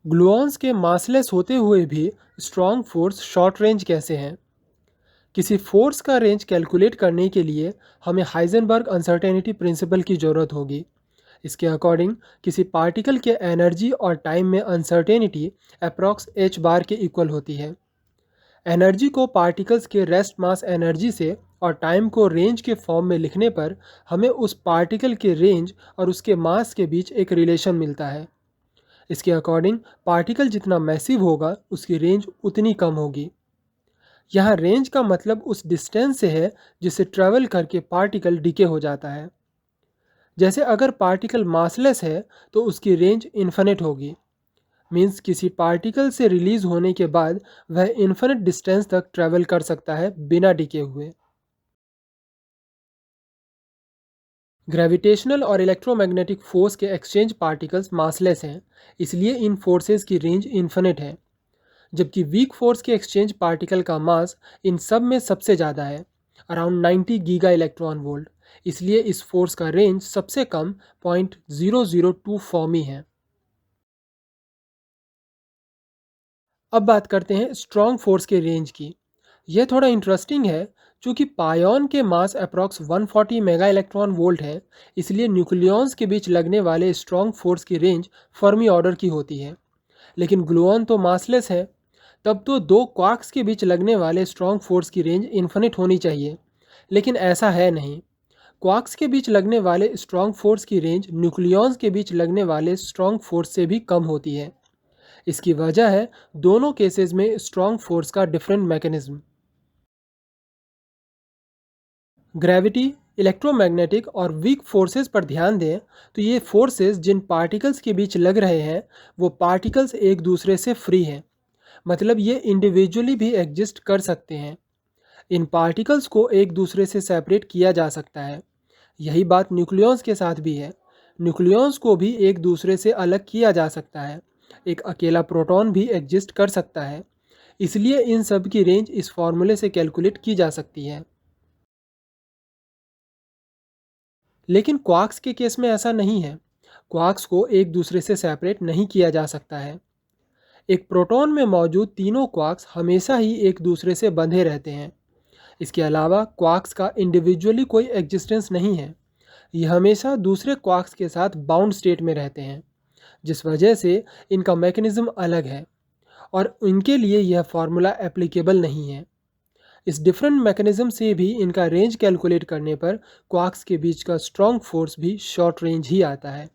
Gluons के massless होते हुए भी स्ट्रॉन्ग फोर्स शॉर्ट रेंज कैसे हैं? किसी फोर्स का रेंज कैलकुलेट करने के लिए हमें हाइजेनबर्ग अनसर्टेनिटी प्रिंसिपल की ज़रूरत होगी। इसके अकॉर्डिंग किसी पार्टिकल के एनर्जी और टाइम में अनसर्टेनिटी अप्रॉक्स एच बार के इक्वल होती है। एनर्जी को पार्टिकल्स के रेस्ट मास एनर्जी से और टाइम को रेंज के फॉर्म में लिखने पर हमें उस पार्टिकल के रेंज और उसके मास के बीच एक रिलेशन मिलता है। इसके अकॉर्डिंग पार्टिकल जितना मैसिव होगा उसकी रेंज उतनी कम होगी। यहाँ रेंज का मतलब उस डिस्टेंस से है जिसे ट्रेवल करके पार्टिकल डिके हो जाता है। जैसे अगर पार्टिकल मासलेस है तो उसकी रेंज इन्फिनिट होगी। मीन्स किसी पार्टिकल से रिलीज होने के बाद वह इन्फिनिट डिस्टेंस तक ट्रेवल कर सकता है बिना डिके हुए। ग्रेविटेशनल और इलेक्ट्रोमैग्नेटिक फोर्स के एक्सचेंज पार्टिकल्स मासलेस हैं, इसलिए इन फोर्सेस की रेंज इन्फिनिट है। जबकि वीक फोर्स के एक्सचेंज पार्टिकल का मास इन सब में सबसे ज़्यादा है, अराउंड 90 गीगा इलेक्ट्रॉन वोल्ट। इसलिए इस फोर्स का रेंज सबसे कम 0.002 फॉर्मी है। अब बात करते हैं स्ट्रॉन्ग फोर्स के रेंज की। यह थोड़ा इंटरेस्टिंग है। चूँकि पायोन के मास अप्रॉक्स 140 मेगा इलेक्ट्रॉन वोल्ट है, इसलिए न्यूक्लियॉन्स के बीच लगने वाले स्ट्रॉन्ग फोर्स की रेंज फर्मी ऑर्डर की होती है। लेकिन ग्लूऑन तो मासलेस है, तब तो दो क्वार्क्स के बीच लगने वाले स्ट्रॉन्ग फोर्स की रेंज इन्फिनिट होनी चाहिए। लेकिन ऐसा है नहीं। क्वार्क्स के बीच लगने वाले स्ट्रॉन्ग फोर्स की रेंज न्यूक्लियॉन्स के बीच लगने वाले स्ट्रॉन्ग फोर्स से भी कम होती है। इसकी वजह है दोनों केसेस में स्ट्रॉन्ग फोर्स का डिफरेंट मैकेनिज्म। ग्रेविटी, इलेक्ट्रोमैग्नेटिक और वीक फोर्सेस पर ध्यान दें तो ये फोर्सेस जिन पार्टिकल्स के बीच लग रहे हैं वो पार्टिकल्स एक दूसरे से फ्री हैं। मतलब ये इंडिविजुअली भी एग्जिस्ट कर सकते हैं। इन पार्टिकल्स को एक दूसरे से सेपरेट किया जा सकता है। यही बात न्यूक्लियॉन्स के साथ भी है। न्यूक्लियॉन्स को भी एक दूसरे से अलग किया जा सकता है। एक अकेला प्रोटॉन भी एग्जिस्ट कर सकता है। इसलिए इन सब की रेंज इस फॉर्मूले से कैलकुलेट की जा सकती है। लेकिन क्वार्क्स के केस में ऐसा नहीं है। क्वार्क्स को एक दूसरे से सेपरेट नहीं किया जा सकता है। एक प्रोटॉन में मौजूद तीनों क्वार्क्स हमेशा ही एक दूसरे से बंधे रहते हैं। इसके अलावा क्वार्क्स का इंडिविजुअली कोई एग्जिस्टेंस नहीं है। ये हमेशा दूसरे क्वार्क्स के साथ बाउंड स्टेट में रहते हैं, जिस वजह से इनका मैकेनिज्म अलग है और इनके लिए यह फार्मूला एप्लीकेबल नहीं है। इस डिफरेंट मैकेनिज्म से भी इनका रेंज कैलकुलेट करने पर क्वार्क्स के बीच का स्ट्रॉन्ग फोर्स भी शॉर्ट रेंज ही आता है।